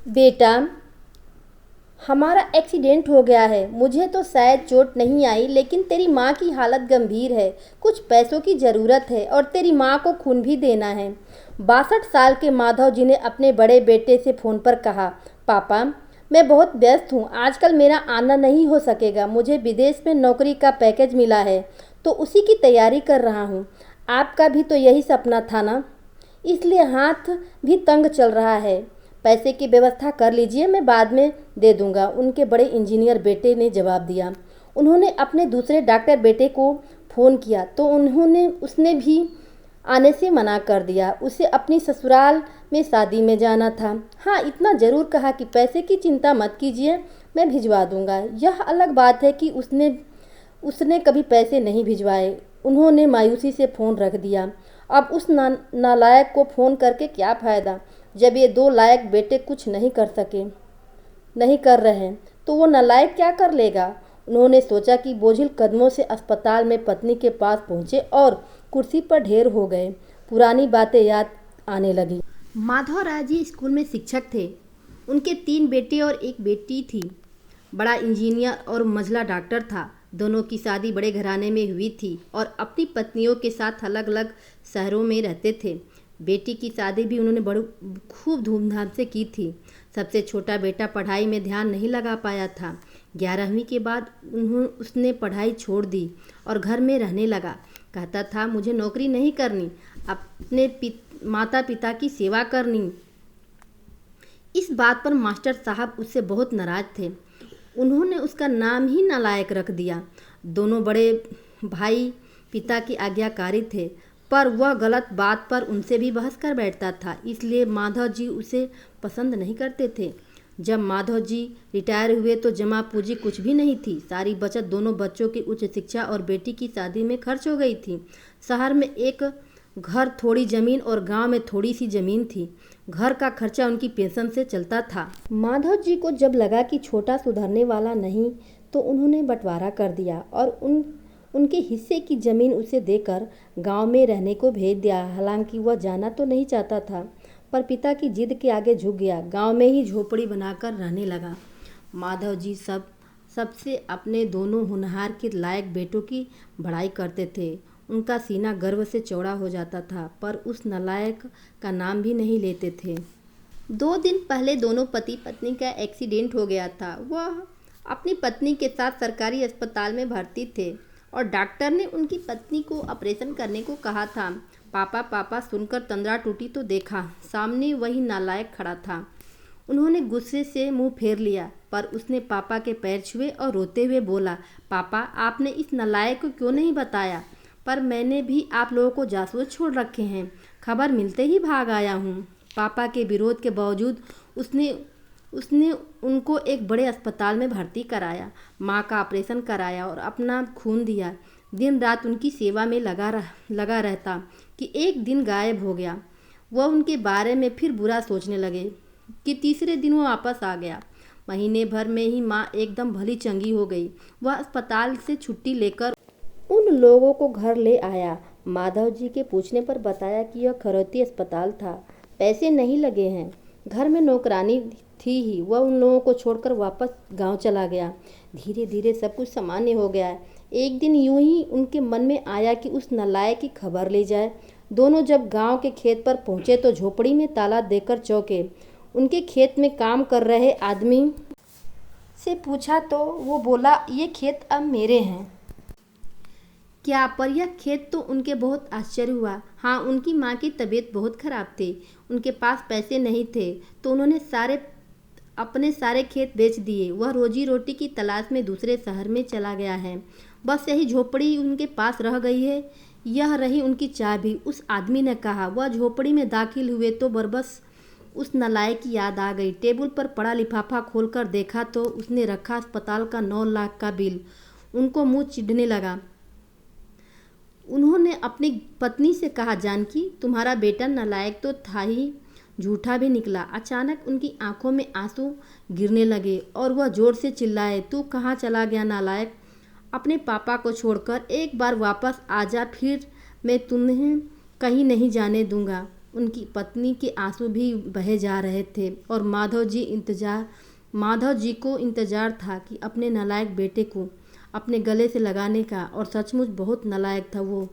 बेटा, हमारा एक्सीडेंट हो गया है। मुझे तो शायद चोट नहीं आई, लेकिन तेरी माँ की हालत गंभीर है। कुछ पैसों की ज़रूरत है और तेरी माँ को खून भी देना है। 62 साल के माधव जी ने अपने बड़े बेटे से फ़ोन पर कहा, पापा, मैं बहुत व्यस्त हूँ, आजकल मेरा आना नहीं हो सकेगा। मुझे विदेश में नौकरी का पैकेज मिला है, तो उसी की तैयारी कर रहा हूँ। आपका भी तो यही सपना था ना, इसलिए हाथ भी तंग चल रहा है। पैसे की व्यवस्था कर लीजिए, मैं बाद में दे दूंगा। उनके बड़े इंजीनियर बेटे ने जवाब दिया। उन्होंने अपने दूसरे डॉक्टर बेटे को फ़ोन किया तो उसने भी आने से मना कर दिया। उसे अपनी ससुराल में शादी में जाना था। हाँ, इतना ज़रूर कहा कि पैसे की चिंता मत कीजिए, मैं भिजवा दूंगा। यह अलग बात है कि उसने उसने कभी पैसे नहीं भिजवाए। उन्होंने मायूसी से फ़ोन रख दिया। अब उस नालायक को फ़ोन करके क्या फ़ायदा, जब ये दो लायक बेटे कुछ नहीं कर रहे हैं, तो वो नालायक क्या कर लेगा। उन्होंने सोचा कि बोझिल कदमों से अस्पताल में पत्नी के पास पहुँचे और कुर्सी पर ढेर हो गए। पुरानी बातें याद आने लगी। माधव राय जी स्कूल में शिक्षक थे। उनके 3 बेटे और एक बेटी थी। बड़ा इंजीनियर और मंझला डॉक्टर था। दोनों की शादी बड़े घराने में हुई थी और अपनी पत्नियों के साथ अलग अलग शहरों में रहते थे। बेटी की शादी भी उन्होंने बड़ी खूब धूमधाम से की थी। सबसे छोटा बेटा पढ़ाई में ध्यान नहीं लगा पाया था। 11वीं के बाद उसने पढ़ाई छोड़ दी और घर में रहने लगा। कहता था, मुझे नौकरी नहीं करनी, अपने माता पिता की सेवा करनी। इस बात पर मास्टर साहब उससे बहुत नाराज थे। उन्होंने उसका नाम ही नालायक रख दिया। दोनों बड़े भाई पिता की आज्ञाकारी थे, पर वह गलत बात पर उनसे भी बहस कर बैठता था, इसलिए माधव जी उसे पसंद नहीं करते थे। जब माधव जी रिटायर हुए तो जमा पूंजी कुछ भी नहीं थी। सारी बचत दोनों बच्चों की उच्च शिक्षा और बेटी की शादी में खर्च हो गई थी। शहर में एक घर, थोड़ी जमीन और गांव में थोड़ी सी जमीन थी। घर का खर्चा उनकी पेंशन से चलता था। माधव जी को जब लगा कि छोटा सुधरने वाला नहीं, तो उन्होंने बंटवारा कर दिया और उनके हिस्से की जमीन उसे देकर गांव में रहने को भेज दिया। हालांकि वह जाना तो नहीं चाहता था, पर पिता की जिद के आगे झुक गया। गांव में ही झोपड़ी बनाकर रहने लगा। माधव जी सबसे अपने दोनों होनहार के लायक बेटों की बड़ाई करते थे। उनका सीना गर्व से चौड़ा हो जाता था, पर उस नालायक का नाम भी नहीं लेते थे। 2 दिन पहले दोनों पति पत्नी का एक्सीडेंट हो गया था। वह अपनी पत्नी के साथ सरकारी अस्पताल में भर्ती थे और डॉक्टर ने उनकी पत्नी को ऑपरेशन करने को कहा था। पापा पापा सुनकर तंद्रा टूटी तो देखा, सामने वही नालायक खड़ा था। उन्होंने गुस्से से मुंह फेर लिया, पर उसने पापा के पैर छुए और रोते हुए बोला, पापा, आपने इस नालायक को क्यों नहीं बताया? पर मैंने भी आप लोगों को जासूस छोड़ रखे हैं। खबर मिलते ही भाग आया हूँ। पापा के विरोध के बावजूद उसने उसने उनको एक बड़े अस्पताल में भर्ती कराया, माँ का ऑपरेशन कराया और अपना खून दिया। दिन रात उनकी सेवा में लगा रहता कि एक दिन गायब हो गया। वह उनके बारे में फिर बुरा सोचने लगे कि तीसरे दिन वो वापस आ गया। महीने भर में ही माँ एकदम भली चंगी हो गई। वह अस्पताल से छुट्टी लेकर उन लोगों को घर ले आया। माधव जी के पूछने पर बताया कि यह खरोती अस्पताल था, पैसे नहीं लगे हैं, घर में नौकरानी थी ही। वह उन लोगों को छोड़कर वापस गांव चला गया। धीरे धीरे सब कुछ सामान्य हो गया। एक दिन यूं ही उनके मन में आया कि उस नालायक की खबर ले जाए। दोनों जब गांव के खेत पर पहुंचे तो झोपड़ी में ताला देकर चौंके। उनके खेत में काम कर रहे आदमी से पूछा तो वो बोला, ये खेत अब मेरे हैं। क्या? पर यह खेत तो उनके बहुत आश्चर्य हुआ। हाँ, उनकी माँ की तबीयत बहुत खराब थी। उनके पास पैसे नहीं थे, तो उन्होंने अपने सारे खेत बेच दिए। वह रोजी रोटी की तलाश में दूसरे शहर में चला गया है। बस यही झोपड़ी उनके पास रह गई है। यह रही उनकी चाबी, उस आदमी ने कहा। वह झोपड़ी में दाखिल हुए तो बरबस उस नालायक की याद आ गई। टेबल पर पड़ा लिफाफा खोलकर देखा तो उसने रखा अस्पताल का 9 लाख का बिल। उनको मुंह चिढ़ने लगा। उन्होंने अपनी पत्नी से कहा, जानकी, तुम्हारा बेटा नालायक तो था ही, झूठा भी निकला। अचानक उनकी आंखों में आंसू गिरने लगे और वह जोर से चिल्लाए, तू कहाँ चला गया नालायक? अपने पापा को छोड़कर एक बार वापस आ जा, फिर मैं तुम्हें कहीं नहीं जाने दूंगा। उनकी पत्नी के आंसू भी बहे जा रहे थे और माधव जी को इंतज़ार था कि अपने नालायक बेटे को अपने गले से लगाने का। और सचमुच बहुत नालायक था वो।